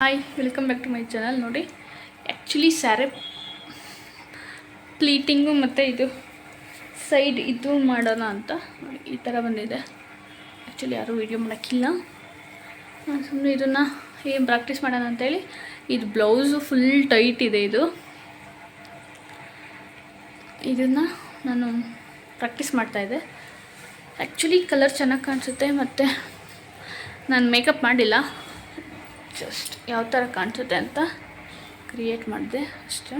Hi, welcome back to my channel. ನೋಡಿ, actually sari pleating ಮತ್ತು ಇದು ಸೈಡ್ ಇದು ಮಾಡೋಣ ಅಂತ ನೋಡಿ ಈ ಥರ ಬಂದಿದೆ. ಆ್ಯಕ್ಚುಲಿ ಯಾರೂ ವೀಡಿಯೋ ಮಾಡೋಕ್ಕಿಲ್ಲ, ನಾನು ಸುಮ್ಮನೆ ಇದನ್ನು ಏನು ಪ್ರಾಕ್ಟೀಸ್ ಮಾಡೋಣ ಅಂತೇಳಿ. ಇದು ಬ್ಲೌಸು ಫುಲ್ ಟೈಟ್ ಇದೆ. ಇದನ್ನು ನಾನು ಪ್ರಾಕ್ಟೀಸ್ ಮಾಡ್ತಾಯಿದ್ದೆ. ಆ್ಯಕ್ಚುಲಿ ಕಲರ್ ಚೆನ್ನಾಗಿ ಕಾಣಿಸುತ್ತೆ, ಮತ್ತು ನಾನು ಮೇಕಪ್ ಮಾಡಿಲ್ಲ, ಜಸ್ಟ್ ಯಾವ ಥರ ಕಾಣಿಸುತ್ತೆ ಅಂತ ಕ್ರಿಯೇಟ್ ಮಾಡಿದೆ ಅಷ್ಟೇ.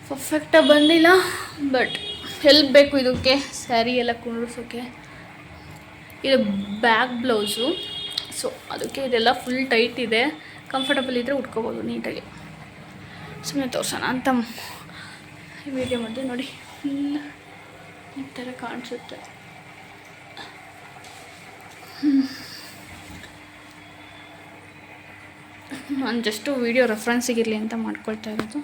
ಪರ್ಫೆಕ್ಟಾಗಿ ಬಂದಿಲ್ಲ, ಬಟ್ ಹೆಲ್ಪ್ ಬೇಕು ಇದಕ್ಕೆ ಸ್ಯಾರಿ ಎಲ್ಲ ಕುಂಡ್ರಿಸೋಕ್ಕೆ. ಇದು ಬ್ಯಾಕ್ ಬ್ಲೌಸು, ಸೊ ಅದಕ್ಕೆ ಇದೆಲ್ಲ ಫುಲ್ ಟೈಟ್ ಇದೆ. ಕಂಫರ್ಟಬಲ್ ಇದ್ದರೆ ಉಟ್ಕೋಬೋದು ನೀಟಾಗಿ. ಸುಮ್ಮನೆ ತೋರ್ಸೋಣ ಅಂತ ವಿಡಿಯೋ ಮಾಡಿದೆ. ನೋಡಿ, ಫುಲ್ ಈ ಥರ ಕಾಣಿಸುತ್ತೆ. ನಾನು ಜಸ್ಟು ವಿಡಿಯೋ ರೆಫ್ರೆನ್ಸಿಗಿರಲಿ ಅಂತ ಮಾಡ್ಕೊಳ್ತಾ ಇರೋದು.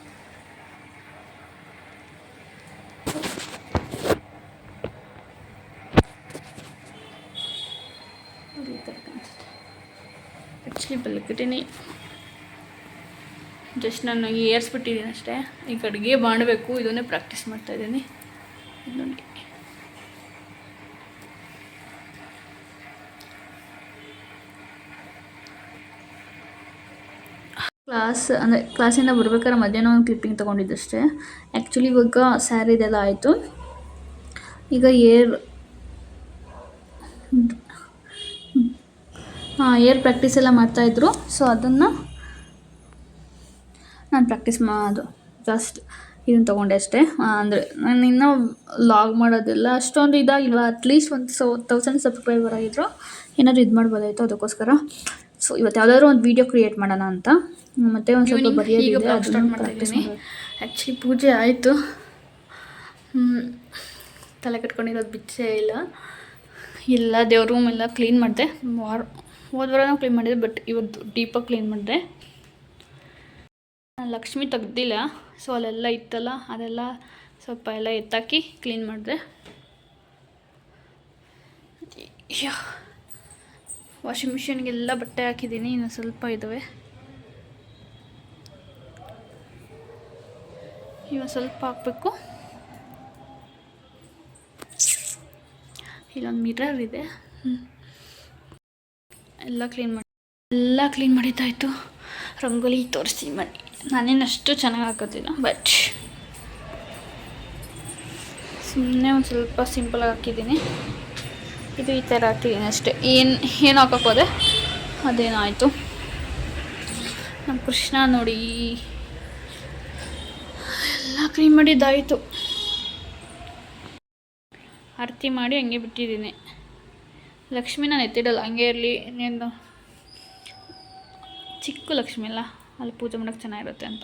ಈ ಥರ ಕಾಣಿಸುತ್ತೆ. ಆ್ಯಕ್ಚುಲಿ ಬೆಳಗ್ಗೆನೇ ಜಸ್ಟ್ ನಾನು ಏರ್ಸ್ಬಿಟ್ಟಿದ್ದೀನಿ ಅಷ್ಟೇ. ಈಗ ಅಡುಗೆ ಮಾಡಬೇಕು, ಇದನ್ನೇ ಪ್ರಾಕ್ಟೀಸ್ ಮಾಡ್ತಾಯಿದ್ದೀನಿ. ನೋಡಿ, ಕ್ಲಾಸಿಂದ ಬರ್ಬೇಕಾದ್ರೆ ಮಧ್ಯಾಹ್ನ ಒಂದು ಕ್ಲಿಪ್ಪಿಂಗ್ ತೊಗೊಂಡಿದ್ದಷ್ಟೇ. ಆ್ಯಕ್ಚುಲಿ ಇವಾಗ ಸ್ಯಾರಿದೆಲ್ಲ ಆಯಿತು. ಈಗ ಏರ್ ಪ್ರಾಕ್ಟೀಸ್ ಎಲ್ಲ ಮಾಡ್ತಾಯಿದ್ರು. ಸೊ ಅದನ್ನು ನಾನು ಪ್ರಾಕ್ಟೀಸ್ ಜಸ್ಟ್ ಇದನ್ನು ತೊಗೊಂಡೆ ಅಷ್ಟೇ. ಅಂದರೆ ನಾನು ಇನ್ನೂ ಲಾಗ್ ಮಾಡೋದಿಲ್ಲ ಅಷ್ಟೊಂದು ಇದಾಗಿಲ್ಲ. ಅಟ್ಲೀಸ್ಟ್ 1000 ಸಬ್ಸ್ಕ್ರೈಬರ್ ಆಗಿದ್ರು ಏನಾದರೂ ಇದು ಮಾಡ್ಬೋದಾಯಿತು. ಅದಕ್ಕೋಸ್ಕರ ಸೊ ಇವತ್ತು ಯಾವುದಾದ್ರೂ ಒಂದು ವೀಡಿಯೋ ಕ್ರಿಯೇಟ್ ಮಾಡೋಣ ಅಂತ. ಮತ್ತೆ ಒಂದು ಸ್ವಲ್ಪ ಬರೆಯೋದಿದೆ, ಅದನ್ನು ಪ್ರಾಕ್ಟೀಸ್ ಮಾಡಿ. ಆ್ಯಕ್ಚುಲಿ ಪೂಜೆ ಆಯಿತು, ತಲೆ ಕಟ್ಕೊಂಡಿರೋದು ಬಿಚ್ಚೇ ಇಲ್ಲ. ದೇವ್ರ ರೂಮ್ ಎಲ್ಲ ಕ್ಲೀನ್ ಮಾಡಿದೆ. ಹೋದ ವಾರ ನಾವು ಕ್ಲೀನ್ ಮಾಡಿದೆ, ಬಟ್ ಇವತ್ತು ಡೀಪಾಗಿ ಕ್ಲೀನ್ ಮಾಡಿದೆ. ನಾನು ಲಕ್ಷ್ಮಿ ತೆಗ್ದಿಲ್ಲ, ಸೊ ಅಲ್ಲೆಲ್ಲ ಇತ್ತಲ್ಲ ಅದೆಲ್ಲ ಸ್ವಲ್ಪ ಎಲ್ಲ ಎತ್ತಾಕಿ ಕ್ಲೀನ್ ಮಾಡಿದೆ. ವಾಷಿಂಗ್ ಮಿಷಿನ್ಗೆಲ್ಲ ಬಟ್ಟೆ ಹಾಕಿದ್ದೀನಿ, ಇನ್ನು ಸ್ವಲ್ಪ ಇದ್ದಾವೆ. ಇವಾಗ ಸ್ವಲ್ಪ ಹಾಕಬೇಕು. ಇಲ್ಲೊಂದು ಮಿರರ್ ಇದೆ, ಎಲ್ಲ ಕ್ಲೀನ್ ಮಾಡಿದ್ದಾಯಿತು. ರಂಗೋಲಿ ತೋರಿಸಿ ಮಾಡಿ. ನಾನೇನು ಅಷ್ಟು ಚೆನ್ನಾಗಿ ಹಾಕೋದಿಲ್ಲ, ಬಟ್ ಸುಮ್ಮನೆ ಒಂದು ಸ್ವಲ್ಪ ಸಿಂಪಲಾಗಿ ಹಾಕಿದ್ದೀನಿ. ಇದು ಈ ಥರ ಹಾಕಿದ್ದೀನಿ ಅಷ್ಟೇ. ಏನು ಹಾಕೋಕ್ಕೋದೆ ಅದೇನಾಯಿತು. ನಮ್ಮ ಕೃಷ್ಣ ನೋಡಿ ಎಲ್ಲ ಕ್ಲೀನ್ ಮಾಡಿದ್ದಾಯಿತು. ಆರತಿ ಮಾಡಿ ಹಂಗೆ ಬಿಟ್ಟಿದ್ದೀನಿ. ಲಕ್ಷ್ಮಿ ನಾನು ಎತ್ತಿಡಲ್ಲ, ಹಂಗೆ ಇರಲಿ. ಇನ್ನೇನು ಚಿಕ್ಕ ಲಕ್ಷ್ಮಿ ಅಲ್ಲ, ಅಲ್ಲಿ ಪೂಜೆ ಮಾಡೋಕ್ಕೆ ಚೆನ್ನಾಗಿರುತ್ತೆ ಅಂತ.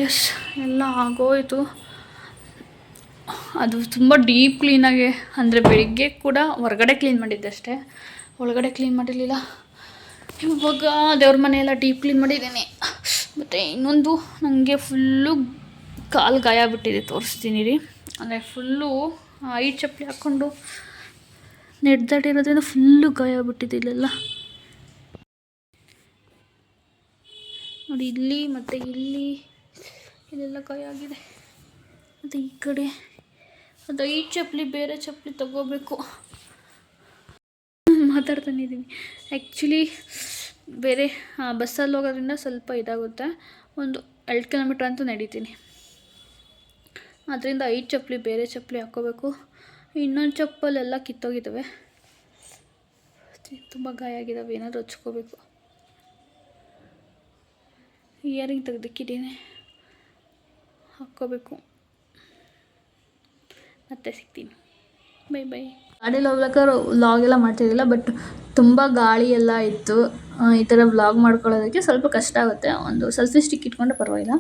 ಎಸ್, ಎಲ್ಲ ಆಗೋಯಿತು. ಅದು ತುಂಬ ಡೀಪ್ ಕ್ಲೀನಾಗಿ, ಅಂದರೆ ಬೆಳಿಗ್ಗೆ ಕೂಡ ಹೊರಗಡೆ ಕ್ಲೀನ್ ಮಾಡಿದ್ದೆ ಅಷ್ಟೇ, ಒಳಗಡೆ ಕ್ಲೀನ್ ಮಾಡಿರಲಿಲ್ಲ. ಇವಾಗ ದೇವ್ರ ಮನೆಯೆಲ್ಲ ಡೀಪ್ ಕ್ಲೀನ್ ಮಾಡಿದ್ದೀನಿ. ಮತ್ತು ಇನ್ನೊಂದು ನನಗೆ ಫುಲ್ಲು ಕಾಲು ಗಾಯ ಬಿಟ್ಟಿದೆ, ತೋರಿಸ್ತೀನಿ ರೀ. ಅಂದರೆ ಫುಲ್ಲು ಐದು ಚಪ್ಪಲಿ ಹಾಕ್ಕೊಂಡು ನೆಡ್ದಾಡಿರೋದ್ರಿಂದ ಫುಲ್ಲು ಗಾಯ ಬಿಟ್ಟಿದೆ ಇಲ್ಲೆಲ್ಲ. ನೋಡಿ, ಇಲ್ಲಿ ಮತ್ತು ಇಲ್ಲೆಲ್ಲ ಗಾಯ ಆಗಿದೆ. ಮತ್ತು ಈ ಕಡೆ ಅದು 5 ಚಪ್ಪಲಿ, ಬೇರೆ ಚಪ್ಪಲಿ ತಗೋಬೇಕು. ಮಾತಾಡ್ತಾನಿದ್ದೀನಿ. ಆ್ಯಕ್ಚುಲಿ ಬೇರೆ ಬಸ್ಸಲ್ಲಿ ಹೋಗೋದ್ರಿಂದ ಸ್ವಲ್ಪ ಇದಾಗುತ್ತೆ. ಒಂದು 2 ಕಿಲೋಮೀಟ್ರ್ ಅಂತೂ ನಡೀತೀನಿ. ಅದರಿಂದ 5 ಚಪ್ಪಲಿ, ಬೇರೆ ಚಪ್ಪಲಿ ಹಾಕ್ಕೋಬೇಕು. ಇನ್ನೊಂದು ಚಪ್ಪಲೆಲ್ಲ ಕಿತ್ತೋಗಿದ್ದಾವೆ, ತುಂಬ ಗಾಯ ಆಗಿದ್ದಾವೆ. ಏನಾದರೂ ಹಚ್ಕೋಬೇಕು. ಇಯರಿಂಗ್ ತೆಗ್ದಿಕ್ಕಿದ್ದೀನಿ, ಹಾಕ್ಕೋಬೇಕು. ಮತ್ತೆ ಸಿಗ್ತೀನಿ. ಬೈ. ಗಾಡೀಲಿ ಹೋಗ್ಬೇಕಾದ್ರೆ ವ್ಲಾಗ್ ಎಲ್ಲ ಮಾಡ್ತಿದ್ದಿಲ್ಲ, ಬಟ್ ತುಂಬ ಗಾಳಿ ಎಲ್ಲ ಇತ್ತು. ಈ ಥರ ವ್ಲಾಗ್ ಮಾಡ್ಕೊಳ್ಳೋದಕ್ಕೆ ಸ್ವಲ್ಪ ಕಷ್ಟ ಆಗುತ್ತೆ. ಒಂದು ಸೆಲ್ಫಿ ಸ್ಟಿಕ್ ಇಟ್ಕೊಂಡ್ರೆ ಪರವಾಗಿಲ್ಲ.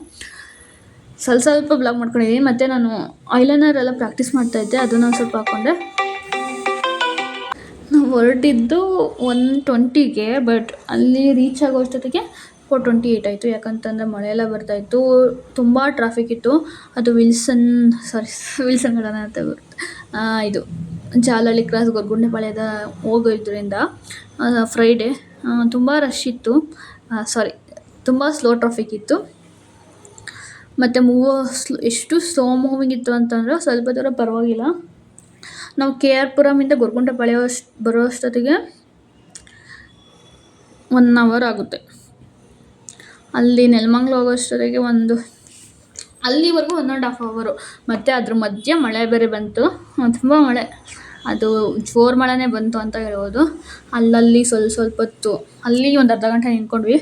ಸ್ವಲ್ಪ ವ್ಲಾಗ್ ಮಾಡ್ಕೊಂಡಿದ್ದೀನಿ. ಮತ್ತು ನಾನು ಐಲೈನರ್ ಎಲ್ಲ ಪ್ರಾಕ್ಟೀಸ್ ಮಾಡ್ತಾಯಿದ್ದೆ, ಅದನ್ನು ಸ್ವಲ್ಪ ಹಾಕ್ಕೊಂಡೆ. ನಾವು ಹೊರಟಿದ್ದು 120ಗೆ, ಬಟ್ ಅಲ್ಲಿ ರೀಚ್ ಆಗೋ ಅಷ್ಟೊತ್ತಿಗೆ 4:28 ಆಯಿತು. ಯಾಕಂತಂದರೆ ಮಳೆ ಎಲ್ಲ ಬರ್ತಾಯಿತ್ತು, ತುಂಬ ಟ್ರಾಫಿಕ್ ಇತ್ತು. ಅದು ವಿಲ್ಸನ್ ಗಾರ್ಡನ್ ಅಂತ ಬರುತ್ತೆ, ಇದು ಜಾಲಹಳ್ಳಿ ಕ್ರಾಸ್ ಗೊರಗುಂಟೆಪಾಳ್ಯದ ಹೋಗೋದ್ರಿಂದ ಫ್ರೈಡೇ ತುಂಬ ರಶ್ ಇತ್ತು. ಸಾರಿ, ತುಂಬ ಸ್ಲೋ ಟ್ರಾಫಿಕ್ ಇತ್ತು. ಮತ್ತು ಎಷ್ಟು ಸ್ಲೋ ಮೂವಿಂಗ್ ಇತ್ತು ಅಂತಂದರೆ ಸ್ವಲ್ಪ ದೂರ ಪರವಾಗಿಲ್ಲ. ನಾವು ಕೆ ಆರ್ ಪುರಮಿಂದ ಗೊರಗುಂಟೆಪಾಳ್ಯ ಬರೋ ಅಷ್ಟೊತ್ತಿಗೆ 1 hour ಆಗುತ್ತೆ. ಅಲ್ಲಿ ನೆಲಮಂಗಲ ಹೋಗೋ ಅಷ್ಟೊತ್ತಿಗೆ ಅಲ್ಲಿವರೆಗೂ 1.5 hour. ಮತ್ತು ಅದ್ರ ಮಧ್ಯೆ ಮಳೆ ಬೇರೆ ಬಂತು, ತುಂಬ ಮಳೆ, ಅದು ಜೋರು ಮಳೆನೇ ಬಂತು ಅಂತ ಹೇಳ್ಬೋದು. ಅಲ್ಲಲ್ಲಿ ಸ್ವಲ್ಪ ಹೊತ್ತು ಅಲ್ಲಿ ಒಂದು ಅರ್ಧ ಗಂಟೆ ನಿಂತ್ಕೊಂಡ್ವಿ.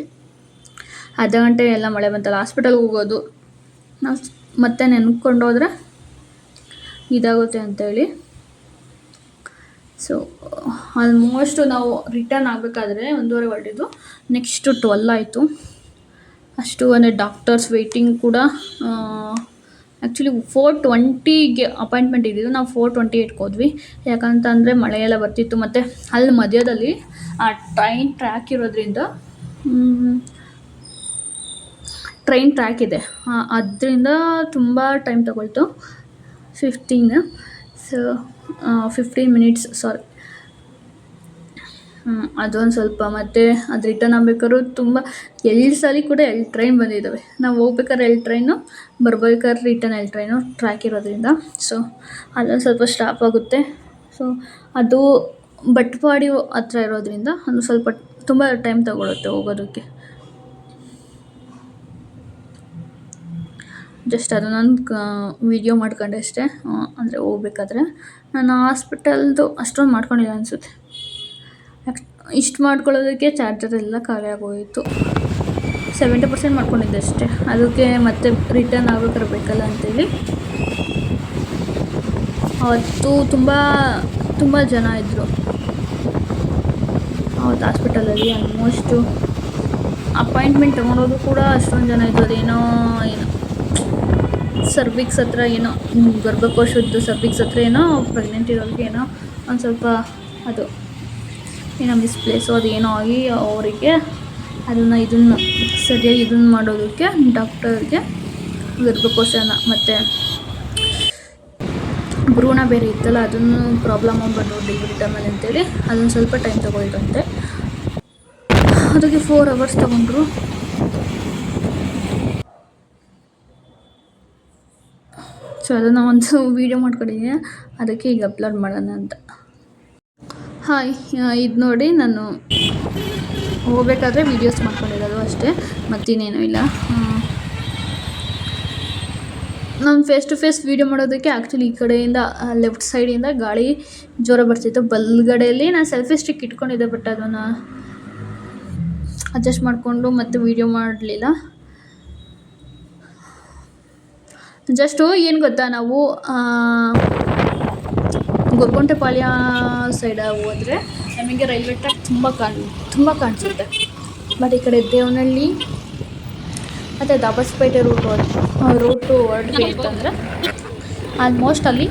ಅರ್ಧ ಗಂಟೆ ಎಲ್ಲ ಮಳೆ ಬಂತಲ್ಲ, ಹಾಸ್ಪಿಟಲ್ಗೆ ಹೋಗೋದು ನಾವು ಮತ್ತೆ ನೆನ್ಕೊಂಡೋದ್ರೆ ಇದಾಗುತ್ತೆ ಅಂತೇಳಿ. ಸೊ ಆಲ್ಮೋಸ್ಟ್ ನಾವು ರಿಟರ್ನ್ ಆಗಬೇಕಾದ್ರೆ 1:30 ಹೊರಟಿದ್ದು, ನೆಕ್ಸ್ಟು 12 ಆಯಿತು. ಅಷ್ಟು ಅಂದರೆ ಡಾಕ್ಟರ್ಸ್ ವೆಯ್ಟಿಂಗ್ ಕೂಡ ಆ್ಯಕ್ಚುಲಿ 4:20ಗೆ ಅಪಾಯಿಂಟ್ಮೆಂಟ್ ಇದ್ದಿದ್ದು, ನಾವು 4:28ಗೆ ಹೋದ್ವಿ. ಯಾಕಂತಂದರೆ ಮಳೆ ಎಲ್ಲ ಬರ್ತಿತ್ತು. ಮತ್ತು ಅಲ್ಲಿ ಮಧ್ಯದಲ್ಲಿ ಆ ಟ್ರೈನ್ ಟ್ರ್ಯಾಕ್ ಇರೋದ್ರಿಂದ ಟ್ರೈನ್ ಟ್ರ್ಯಾಕ್ ಇದೆ, ಅದರಿಂದ ತುಂಬ ಟೈಮ್ ತೊಗೊಳ್ತು. 15 ಮಿನಿಟ್ಸ್ ಸಾರಿ. ಅದೊಂದು ಸ್ವಲ್ಪ. ಮತ್ತು ಅದು ರಿಟರ್ನ್ ಆಗ್ಬೇಕಾದ್ರೂ ತುಂಬ 2 ಸಲ ಕೂಡ 2 ಟ್ರೈನ್ ಬಂದಿದ್ದಾವೆ. ನಾವು ಹೋಗ್ಬೇಕಾದ್ರೆ 2 ಟ್ರೈನು, ಬರ್ಬೇಕಾದ್ರೆ ರಿಟರ್ನ್ 2 ಟ್ರೈನು, ಟ್ರ್ಯಾಕ್ ಇರೋದ್ರಿಂದ. ಸೊ ಅಲ್ಲೊಂದು ಸ್ವಲ್ಪ ಸ್ಟಾಪ್ ಆಗುತ್ತೆ. ಸೊ ಅದು ಬಟ್ವಾಡಿ ಹತ್ರ ಇರೋದ್ರಿಂದ ಅದು ಸ್ವಲ್ಪ ತುಂಬ ಟೈಮ್ ತೊಗೊಳುತ್ತೆ ಹೋಗೋದಕ್ಕೆ. ಜಸ್ಟ್ ಅದನ್ನೊಂದು ವೀಡಿಯೋ ಮಾಡ್ಕೊಂಡೆ ಅಷ್ಟೇ. ಅಂದರೆ ಹೋಗ್ಬೇಕಾದ್ರೆ ನಾನು ಹಾಸ್ಪಿಟಲ್ದು ಅಷ್ಟೊಂದು ಮಾಡ್ಕೊಂಡಿಲ್ಲ ಅನಿಸುತ್ತೆ. ಇಷ್ಟು ಮಾಡ್ಕೊಳ್ಳೋದಕ್ಕೆ ಚಾರ್ಜರ್ ಎಲ್ಲ ಖಾಲಿ ಆಗೋಯಿತು. 70% ಮಾಡ್ಕೊಂಡಿದ್ದೆ ಅಷ್ಟೇ. ಅದಕ್ಕೆ ಮತ್ತೆ ರಿಟರ್ನ್ ಆಗ್ಬೇಕಾದ್ರೆ ಬೇಕಲ್ಲ ಅಂತೇಳಿ. ಅವತ್ತು ತುಂಬ ಜನ ಇದ್ದರು ಅವತ್ತು ಹಾಸ್ಪಿಟಲಲ್ಲಿ. ಆಲ್ಮೋಸ್ಟು ಅಪಾಯಿಂಟ್ಮೆಂಟ್ ತೊಗೊಳೋದು ಕೂಡ ಅಷ್ಟೊಂದು ಜನ ಇದ್ದು. ಅದೇನೋ ಸರ್ವಿಕ್ಸ್ ಹತ್ರ ಏನೋ ಗರ್ಭಕೋಶದ್ದು ಸರ್ವಿಕ್ಸ್ ಹತ್ರ ಏನೋ ಪ್ರೆಗ್ನೆಂಟ್ ಇರೋರಿಗೆ ಏನೋ ಒಂದು ಸ್ವಲ್ಪ ಅದು ಏನೋ ಮಿಸ್ಪ್ಲೇಸು ಅದೇನೋ ಆಗಿ ಅವರಿಗೆ ಇದನ್ನು ಸರಿಯಾಗಿ ಮಾಡೋದಕ್ಕೆ ಡಾಕ್ಟರ್ಗೆ ಗರ್ಭಕೋಶನ ಮತ್ತು ಭ್ರೂಣ ಬೇರೆ ಇತ್ತಲ್ಲ, ಅದನ್ನು ಪ್ರಾಬ್ಲಮ್ ಆಗ್ಬಾರ್ದು ಡೆಲಿವರಿ ಟೈಮಲ್ಲಿ ಅಂತೇಳಿ ಅದೊಂದು ಸ್ವಲ್ಪ ಟೈಮ್ ತೊಗೊಳ್ತಂತೆ. ಅದಕ್ಕೆ 4 hours ತೊಗೊಂಡ್ರು. ಸೊ ಅದನ್ನು ಒಂದು ವೀಡಿಯೋ ಮಾಡ್ಕೊಂಡಿದ್ದೀನಿ, ಅದಕ್ಕೆ ಈಗ ಅಪ್ಲೋಡ್ ಮಾಡೋಣ ಅಂತ. ಹಾಯ್, ಇದು ನೋಡಿ, ನಾನು ಹೋಗ್ಬೇಕಾದ್ರೆ ವೀಡಿಯೋಸ್ ಮಾಡ್ಕೊಂಡಿರೋದು ಅಷ್ಟೇ, ಮತ್ತಿನ್ನೇನೂ ಇಲ್ಲ. ನಾನು ಫೇಸ್ ಟು ಫೇಸ್ ವೀಡಿಯೋ ಮಾಡೋದಕ್ಕೆ ಆ್ಯಕ್ಚುಲಿ ಈ ಕಡೆಯಿಂದ ಲೆಫ್ಟ್ ಸೈಡಿಂದ ಗಾಳಿ ಜೋರ ಬರ್ತಿತ್ತು. ಬಲ್ಗಡೆಯಲ್ಲಿ ನಾನು ಸೆಲ್ಫಿ ಸ್ಟಿಕ್ ಇಟ್ಕೊಂಡಿದ್ದೆ, ಬಟ್ ಅದನ್ನು ಅಡ್ಜಸ್ಟ್ ಮಾಡಿಕೊಂಡು ಮತ್ತೆ ವೀಡಿಯೋ ಮಾಡಲಿಲ್ಲ. ಜಸ್ಟು ಏನು ಗೊತ್ತಾ, ನಾವು ಗೊರಗುಂಟೆಪಾಳ್ಯ ಸೈಡ್ ಹೋದರೆ ನಮಗೆ ರೈಲ್ವೆ ಟ್ರ್ಯಾಕ್ ತುಂಬ ಕಾಣಿಸುತ್ತೆ. ಬಟ್ ಈ ಕಡೆ ದೇವನಹಳ್ಳಿ ಮತ್ತು ದಾಬಸ್ಪೇಟೆ ರೂಟು ಹೊರಟ್ವಿ ಅಂತಂದರೆ ಆಲ್ಮೋಸ್ಟ್ ಅಲ್ಲಿ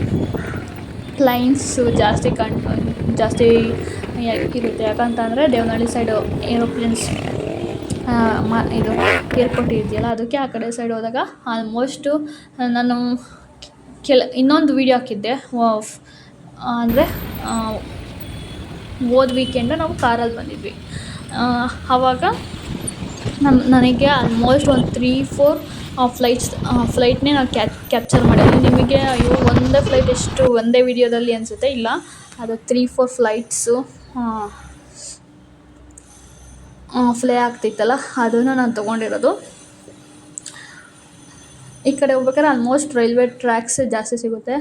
ಪ್ಲೈನ್ಸು ಜಾಸ್ತಿ ಇರುತ್ತೆ. ಯಾಕಂತಂದರೆ ದೇವನಹಳ್ಳಿ ಸೈಡು ಏರೋಪ್ಲೇನ್ಸ್ ಇದು ಏರ್ಪೋರ್ಟ್ ಇದೆಯಲ್ಲ, ಅದಕ್ಕೆ ಆ ಕಡೆ ಸೈಡ್ ಹೋದಾಗ ಆಲ್ಮೋಸ್ಟು ನಾನು ಇನ್ನೊಂದು ವೀಡಿಯೋ ಹಾಕಿದ್ದೆ. ಅಂದರೆ ಹೋದ ವೀಕೆಂಡು ನಾವು ಕಾರಲ್ಲಿ ಬಂದಿದ್ವಿ. ಆವಾಗ ನನಗೆ ಆಲ್ಮೋಸ್ಟ್ ಒಂದು 3-4 ಫ್ಲೈಟ್ನೇ ನಾವು ಕ್ಯಾಪ್ಚರ್ ಮಾಡಿದ್ವಿ. ನಿಮಗೆ ಅಯ್ಯೋ ಒಂದೇ ಫ್ಲೈಟ್ ಎಷ್ಟು ಒಂದೇ ವೀಡಿಯೋದಲ್ಲಿ ಅನಿಸುತ್ತೆ, ಇಲ್ಲ ಅದು 3-4 ಫ್ಲೈಟ್ಸು ಫ್ಲೈ ಆಗ್ತಿತ್ತಲ್ಲ, ಅದನ್ನು ನಾನು ತೊಗೊಂಡಿರೋದು. ಈ ಕಡೆ ಹೋಗ್ಬೇಕಾದ್ರೆ ಆಲ್ಮೋಸ್ಟ್ ರೈಲ್ವೆ ಟ್ರ್ಯಾಕ್ಸ್ ಜಾಸ್ತಿ ಸಿಗುತ್ತೆ.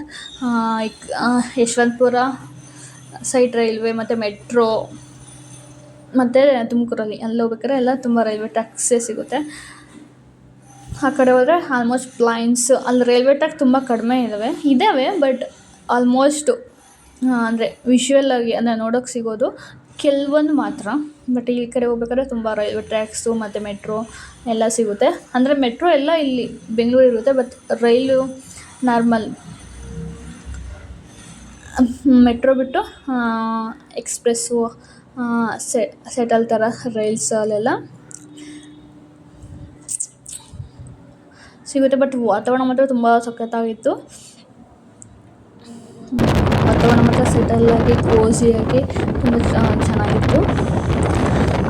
ಯಶವಂತಪುರ ಸೈಡ್ ರೈಲ್ವೆ ಮತ್ತು ಮೆಟ್ರೋ, ಮತ್ತು ತುಮಕೂರಲ್ಲಿ ಅಲ್ಲಿ ಹೋಗ್ಬೇಕಾದ್ರೆ ಎಲ್ಲ ತುಂಬ ರೈಲ್ವೆ ಟ್ರ್ಯಾಕ್ಸೇ ಸಿಗುತ್ತೆ. ಆ ಕಡೆ ಹೋದರೆ ಆಲ್ಮೋಸ್ಟ್ ಪ್ಲೈನ್ಸ್, ಅಲ್ಲಿ ರೈಲ್ವೆ ಟ್ರ್ಯಾಕ್ ತುಂಬ ಕಡಿಮೆ ಇದ್ದಾವೆ, ಬಟ್ ಆಲ್ಮೋಸ್ಟು ಅಂದರೆ ವಿಷುವಲ್ ಆಗಿ ಅಂದರೆ ನೋಡೋಕ್ಕೆ ಸಿಗೋದು ಕೆಲವೊಂದು ಮಾತ್ರ. ಬಟ್ ಈ ಕಡೆ ಹೋಗ್ಬೇಕಾದ್ರೆ ತುಂಬ ರೈಲ್ವೆ ಟ್ರ್ಯಾಕ್ಸು ಮತ್ತು ಮೆಟ್ರೋ ಎಲ್ಲ ಸಿಗುತ್ತೆ. ಅಂದರೆ ಮೆಟ್ರೋ ಎಲ್ಲ ಇಲ್ಲಿ ಬೆಂಗಳೂರು ಇರುತ್ತೆ, ಬಟ್ ರೈಲು ನಾರ್ಮಲ್ ಮೆಟ್ರೋ ಬಿಟ್ಟು ಎಕ್ಸ್ಪ್ರೆಸ್ಸು ಸೆಟಲ್ ಥರ ರೈಲ್ಸ್ ಅಲ್ಲೆಲ್ಲ ಸಿಗುತ್ತೆ. ಬಟ್ ವಾತಾವರಣ ಮಾತ್ರ ತುಂಬ ಸಖತ್ತಾಗಿತ್ತು. ವಾತಾವರಣ ಮಾತ್ರ ಸೆಟ್ ಸೆಟಲ್ಲಾಗಿ ಕೋಸಿಯಾಗಿ ತುಂಬ ಚೆನ್ನಾಗಿತ್ತು.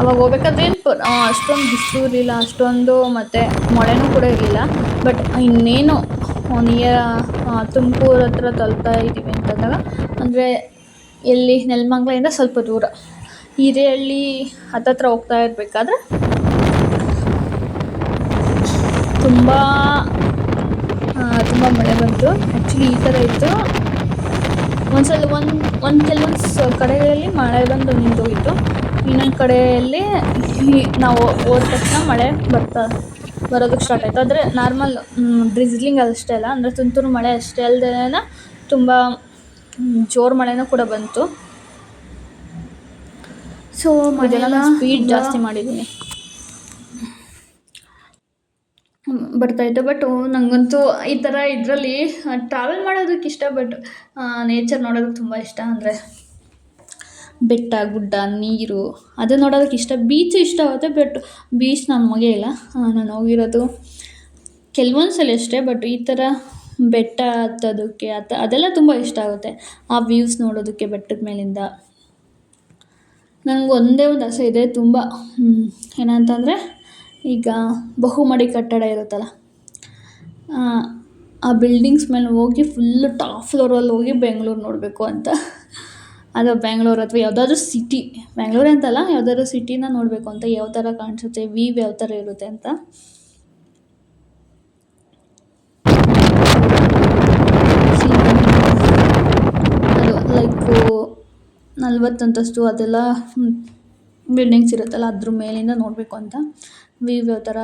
ಅವಾಗ ಹೋಗ್ಬೇಕಾದ್ರೆ ಏನು ಅಷ್ಟೊಂದು ಬಿಸಿಲು ಇರಲಿಲ್ಲ, ಅಷ್ಟೊಂದು ಮತ್ತು ಮಳೆನೂ ಕೂಡ ಇರಲಿಲ್ಲ. ಬಟ್ ಇನ್ನೇನು ತುಮಕೂರು ಹತ್ರ ತಲುಪ್ತಾ ಇದ್ದೀವಿ ಅಂತಂದಾಗ, ಅಂದರೆ ಎಲ್ಲಿ ನೆಲಮಂಗಲದಿಂದ ಸ್ವಲ್ಪ ದೂರ ಹಿರೇಹಳ್ಳಿ ಹತ್ತತ್ರ ಹೋಗ್ತಾ ಇರಬೇಕಾದ್ರೆ ತುಂಬ ಮಳೆ ಬಂತು. ಆ್ಯಕ್ಚುಲಿ ಈ ಥರ ಇತ್ತು, ಕೆಲವೊಂದು ಕಡೆಗಳಲ್ಲಿ ಮಳೆ ಬಂದು ನಿಂತೋಗಿತ್ತು, ಇನ್ನೊಂದು ಕಡೆಯಲ್ಲಿ ನಾವು ಹೋದ ತಕ್ಷಣ ಮಳೆ ಬರೋದಕ್ಕೆ ಸ್ಟಾರ್ಟ್ ಆಯಿತು. ಆದರೆ ನಾರ್ಮಲ್ ಡ್ರಿಸ್ಲಿಂಗ್ ಅಷ್ಟೇ ಅಲ್ಲ, ಅಂದರೆ ತುಂತುರು ಮಳೆ ಅಷ್ಟೇ ಅಲ್ಲದೆ ತುಂಬ ಜೋರು ಮಳೆನೂ ಕೂಡ ಬಂತು. ಸೊ ಇದೆಲ್ಲ ಸ್ಪೀಡ್ ಜಾಸ್ತಿ ಮಾಡಿದ್ದೀನಿ ಬರ್ತಾಯಿತ್ತು. ಬಟ್ ನನಗಂತೂ ಈ ಥರ ಇದರಲ್ಲಿ ಟ್ರಾವೆಲ್ ಮಾಡೋದಕ್ಕೆ ಇಷ್ಟ, ಬಟ್ ನೇಚರ್ ನೋಡೋದಕ್ಕೆ ತುಂಬ ಇಷ್ಟ. ಅಂದರೆ ಬೆಟ್ಟ ಗುಡ್ಡ ನೀರು ಅದು ನೋಡೋದಕ್ಕೆ ಇಷ್ಟ. ಬೀಚು ಇಷ್ಟ ಆಗುತ್ತೆ, ಬಟ್ ಬೀಚ್ ನಾನು ಹೋಗೇ ಇಲ್ಲ. ನಾನು ಹೋಗಿರೋದು ಕೆಲವೊಂದು ಸಲ ಅಷ್ಟೇ. ಬಟ್ ಈ ಥರ ಬೆಟ್ಟ ಹತ್ತೋದಕ್ಕೆ ಅದೆಲ್ಲ ತುಂಬ ಇಷ್ಟ ಆಗುತ್ತೆ, ಆ ವ್ಯೂಸ್ ನೋಡೋದಕ್ಕೆ ಬೆಟ್ಟದ ಮೇಲಿಂದ. ನನಗೆ ಒಂದೇ ಒಂದು ಆಸೆ ಇದೆ ತುಂಬ, ಏನಂತಂದರೆ ಈಗ ಬಹುಮಡಿ ಕಟ್ಟಡ ಇರುತ್ತಲ್ಲ, ಆ ಬಿಲ್ಡಿಂಗ್ಸ್ ಮೇಲೆ ಹೋಗಿ ಫುಲ್ಲು ಟಾಪ್ ಫ್ಲೋರಲ್ಲಿ ಹೋಗಿ ಬೆಂಗಳೂರು ನೋಡಬೇಕು ಅಂತ. ಅದು ಬೆಂಗಳೂರು ಅಥವಾ ಯಾವುದಾದ್ರೂ ಸಿಟಿ, ಬೆಂಗಳೂರು ಅಂತಲ್ಲ, ಯಾವುದಾದ್ರೂ ಸಿಟಿನ ನೋಡಬೇಕು ಅಂತ, ಯಾವ ಥರ ಕಾಣಿಸುತ್ತೆ, ವ್ಯೂ ಯಾವ ಥರ ಇರುತ್ತೆ ಅಂತ. ಅದು ಲೈಕು 40 ಅಂತಸ್ತು ಅದೆಲ್ಲ ಬಿಲ್ಡಿಂಗ್ಸ್ ಇರುತ್ತಲ್ಲ, ಅದ್ರ ಮೇಲಿಂದ ನೋಡಬೇಕು ಅಂತ ವ್ಯೂ ಯಾವ ಥರ.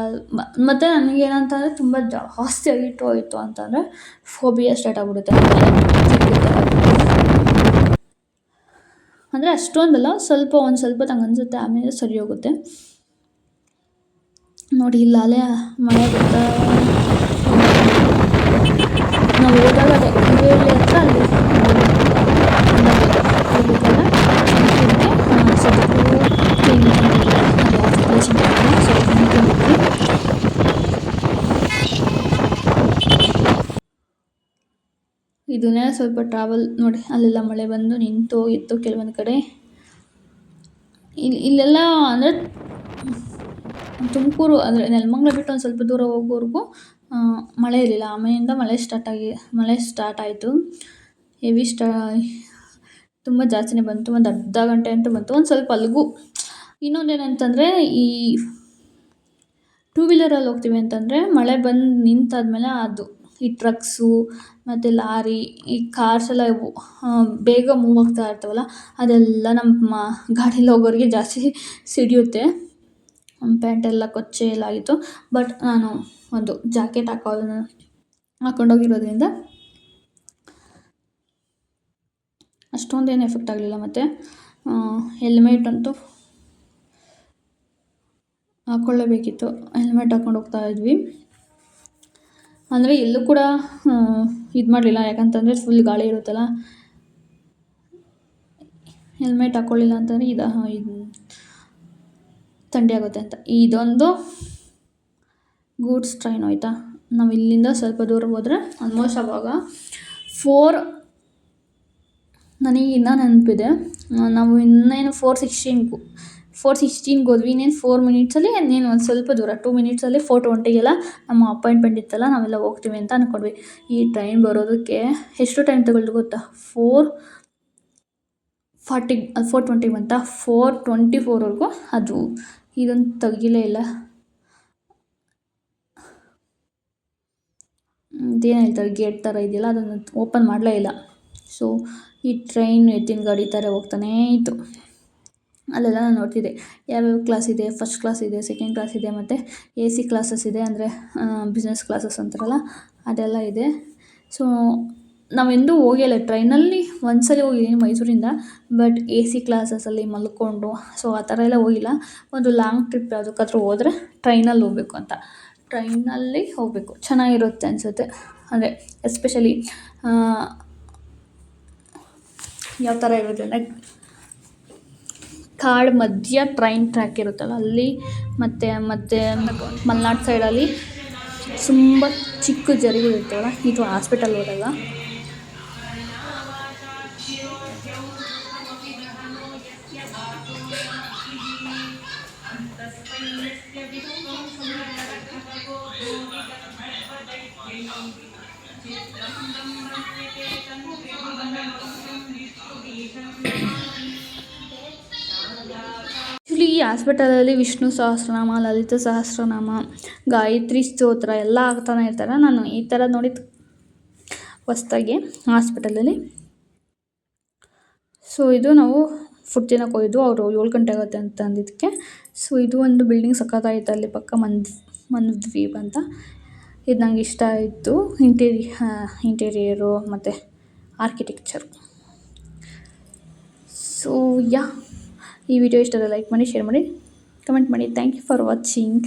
ಮತ್ತು ನನಗೇನಂತಂದರೆ ತುಂಬ ಜಾಸ್ತಿ ಹೈಟ್ ಹೋಯಿತು ಅಂತಂದರೆ ಫೋಬಿಯಾ ಸ್ಟಾರ್ಟ್ ಆಗಿಬಿಡುತ್ತೆ. ಅಂದರೆ ಅಷ್ಟೊಂದಲ್ಲ, ಒಂದು ಸ್ವಲ್ಪ ನಂಗೆ ಅನಿಸುತ್ತೆ, ಆಮೇಲೆ ಸರಿ ಹೋಗುತ್ತೆ. ನೋಡಿ ಇಲ್ಲ ಅಲ್ಲೇ ಮಳೆ ಬರ್ತಾ ನಾವು ಹೋದಾಗ ಅದೇ ಹಿರೇಹಳ್ಳಿ ಹತ್ರ ಅಲ್ಲಿ ಇದನ್ನೇ ಸ್ವಲ್ಪ ಟ್ರಾವೆಲ್ ನೋಡಿ, ಅಲ್ಲೆಲ್ಲ ಮಳೆ ಬಂದು ನಿಂತು ಹೋಗಿತ್ತು ಕೆಲವೊಂದು ಕಡೆ. ಇಲ್ಲೆಲ್ಲ ಅಂದರೆ ತುಮಕೂರು ಅಂದರೆ ನೆಲಮಂಗಲ ಬಿಟ್ಟು ಒಂದು ಸ್ವಲ್ಪ ದೂರ ಹೋಗೋವರೆಗೂ ಮಳೆ ಇರಲಿಲ್ಲ. ಆಮೇಲಿಂದ ಮಳೆ ಸ್ಟಾರ್ಟ್ ಆಯಿತು. ಹೆವಿ ತುಂಬ ಜಾಸ್ತಿನೇ ಬಂತು, ಒಂದು ಅರ್ಧ ಗಂಟೆ ಅಂತ ಬಂತು. ಒಂದು ಸ್ವಲ್ಪ ಅಲ್ಲಿಗೂ ಇನ್ನೊಂದೇನಂತಂದರೆ, ಈ 2 ವೀಲರಲ್ಲಿ ಹೋಗ್ತೀವಿ ಅಂತಂದರೆ ಮಳೆ ಬಂದು ನಿಂತಾದ್ಮೇಲೆ ಈ ಟ್ರಕ್ಸು ಮತ್ತು ಲಾರಿ, ಈ ಕಾರ್ಸ್ ಎಲ್ಲ ಬೇಗ ಮೂವ್ ಆಗ್ತಾ ಇರ್ತಾವಲ್ಲ, ಅದೆಲ್ಲ ನಮ್ಮ ಗಾಡೀಲಿ ಹೋಗೋರಿಗೆ ಜಾಸ್ತಿ ಸಿಡಿಯುತ್ತೆ. ಪ್ಯಾಂಟೆಲ್ಲ ಕೊಚ್ಚೆ ಎಲ್ಲ ಆಗಿತ್ತು. ಬಟ್ ನಾನು ಒಂದು ಜಾಕೆಟ್ ಹಾಕ್ಕೊಂಡೋಗಿರೋದ್ರಿಂದ ಅಷ್ಟೊಂದೇನು ಎಫೆಕ್ಟ್ ಆಗಲಿಲ್ಲ. ಮತ್ತು ಹೆಲ್ಮೆಟ್ ಅಂತೂ ಹಾಕ್ಕೊಳ್ಳೇಬೇಕಿತ್ತು, ಹೆಲ್ಮೆಟ್ ಹಾಕ್ಕೊಂಡು ಹೋಗ್ತಾ ಇದ್ವಿ. ಅಂದರೆ ಎಲ್ಲೂ ಕೂಡ ಇದು ಮಾಡಲಿಲ್ಲ, ಯಾಕಂತಂದರೆ ಫುಲ್ ಗಾಳಿ ಇರುತ್ತಲ್ಲ. ಹೆಲ್ಮೆಟ್ ಹಾಕ್ಕೊಳ್ಳಿಲ್ಲ ಅಂತಂದರೆ ಇದು ಥಂಡಿ ಆಗುತ್ತೆ ಅಂತ. ಇದೊಂದು ಗೂಡ್ಸ್ ಟ್ರೈನ್ ಆಯಿತಾ, ನಾವು ಇಲ್ಲಿಂದ ಸ್ವಲ್ಪ ದೂರ ಹೋದರೆ ಆಲ್ಮೋಸ್ಟ್ ಅವಾಗ 4 ನನಗೆ ಇನ್ನೂ ನೆನಪಿದೆ. ನಾವು ಇನ್ನೇನು 4:16 ಹೋದ್ವಿ. ಇನ್ನೇನು 4 ಮಿನಿಟ್ಸಲ್ಲಿ ಇನ್ನೇನು ಒಂದು ಸ್ವಲ್ಪ ದೂರ 2 ಮಿನಿಟ್ಸಲ್ಲಿ 4:20ಗೆಲ್ಲ ನಮ್ಮ ಅಪಾಯಿಂಟ್ಮೆಂಟ್ ಇತ್ತಲ್ಲ, ನಾವೆಲ್ಲ ಹೋಗ್ತೀವಿ ಅಂತ ಅಂದ್ಕೊಂಡ್ವಿ. ಈ ಟ್ರೈನ್ ಬರೋದಕ್ಕೆ ಎಷ್ಟು ಟೈಮ್ ತಗೊಳ್ತು ಗೊತ್ತಾ? 4:20 ಬಂತ, 4:24ವರೆಗೂ ಅದು ಇದನ್ನು ತೆಗಿಲೇ ಇಲ್ಲ. ಇದೇನು ಹೇಳ್ತಾರೆ, ಗೇಟ್ ಥರ ಇದೆಯಲ್ಲ, ಅದನ್ನು ಓಪನ್ ಮಾಡಲೇ ಇಲ್ಲ. ಸೊ ಈ ಟ್ರೈನ್ ಎತ್ತಿನ ಗಾಡಿ ಥರ ಹೋಗ್ತಾನೇ ಇತ್ತು. ಅಲ್ಲೆಲ್ಲ ನಾನು ನೋಡ್ತಿದ್ದೆ ಯಾವ್ಯಾವ ಕ್ಲಾಸ್ ಇದೆ, ಫಸ್ಟ್ ಕ್ಲಾಸ್ ಇದೆ, ಸೆಕೆಂಡ್ ಕ್ಲಾಸ್ ಇದೆ, ಮತ್ತು AC ಕ್ಲಾಸಸ್ ಇದೆ, ಅಂದರೆ ಬಿಸ್ನೆಸ್ ಕ್ಲಾಸಸ್ ಅಂತಾರಲ್ಲ ಅದೆಲ್ಲ ಇದೆ. ಸೊ ನಾವೆಂದೂ ಹೋಗಿಲ್ಲ ಟ್ರೈನಲ್ಲಿ, ಒಂದ್ಸಲ ಹೋಗಿದ್ದೀನಿ ಮೈಸೂರಿಂದ. ಬಟ್ AC ಕ್ಲಾಸಸಲ್ಲಿ ಮಲ್ಕೊಂಡು ಸೊ ಆ ಥರ ಎಲ್ಲ ಹೋಗಿಲ್ಲ. ಒಂದು ಲಾಂಗ್ ಟ್ರಿಪ್ ಯಾವುದಕ್ಕಾದ್ರೂ ಹೋದರೆ ಟ್ರೈನಲ್ಲಿ ಹೋಗ್ಬೇಕು ಅಂತ, ಟ್ರೈನಲ್ಲಿ ಹೋಗಬೇಕು, ಚೆನ್ನಾಗಿರುತ್ತೆ ಅನಿಸುತ್ತೆ. ಅಂದರೆ ಎಸ್ಪೆಷಲಿ ಯಾವ ಥರ ಇರುತ್ತೆ ಅಂದರೆ, ಕಾಡು ಮಧ್ಯ ಟ್ರೈನ್ ಟ್ರ್ಯಾಕ್ ಇರುತ್ತಲ್ಲ ಅಲ್ಲಿ, ಮತ್ತು ಮಲೆನಾಡು ಸೈಡಲ್ಲಿ ತುಂಬ ಚಿಕ್ಕ ಜರಿಗಳು ಇರ್ತವಲ್ಲ, ಇದು ಹಾಸ್ಪಿಟಲ್ ಹೋದಾಗ ಆ್ಯಕ್ಚುಲಿ ಈ ಹಾಸ್ಪಿಟಲಲ್ಲಿ ವಿಷ್ಣು ಸಹಸ್ರನಾಮ, ಲಲಿತ ಸಹಸ್ರನಾಮ, ಗಾಯತ್ರಿ ಸ್ತೋತ್ರ ಎಲ್ಲ ಆಗ್ತಾನೆ ಇರ್ತಾರೆ. ನಾನು ಈ ಥರ ನೋಡಿದ್ದು ಹೊಸ್ದಾಗಿ ಹಾಸ್ಪಿಟಲಲ್ಲಿ. ಸೊ ಇದು ನಾವು ಫುಡ್ ತಿನ್ನೋಕೆ ಹೋಗಿದ್ದು, ಅವರು 7 ಗಂಟೆ ಆಗುತ್ತೆ ಅಂತ ಅಂದಿದ್ದಕ್ಕೆ. ಸೊ ಇದು ಒಂದು ಬಿಲ್ಡಿಂಗ್ ಸಖತ್ತಾಗಿತ್ತು ಅಲ್ಲಿ ಪಕ್ಕ ಮನ್ದ್ವೀಪ್ ಅಂತ. ಇದು ನಂಗೆ ಇಷ್ಟ ಆಯಿತು, ಇಂಟೀರಿಯರು ಮತ್ತು ಆರ್ಕಿಟೆಕ್ಚರು. ಸೊ ಯಾ, ಈ ವಿಡಿಯೋ ಇಷ್ಟ ಲೈಕ್ ಮಾಡಿ, ಶೇರ್ ಮಾಡಿ, ಕಮೆಂಟ್ ಮಾಡಿ. Thank you for watching.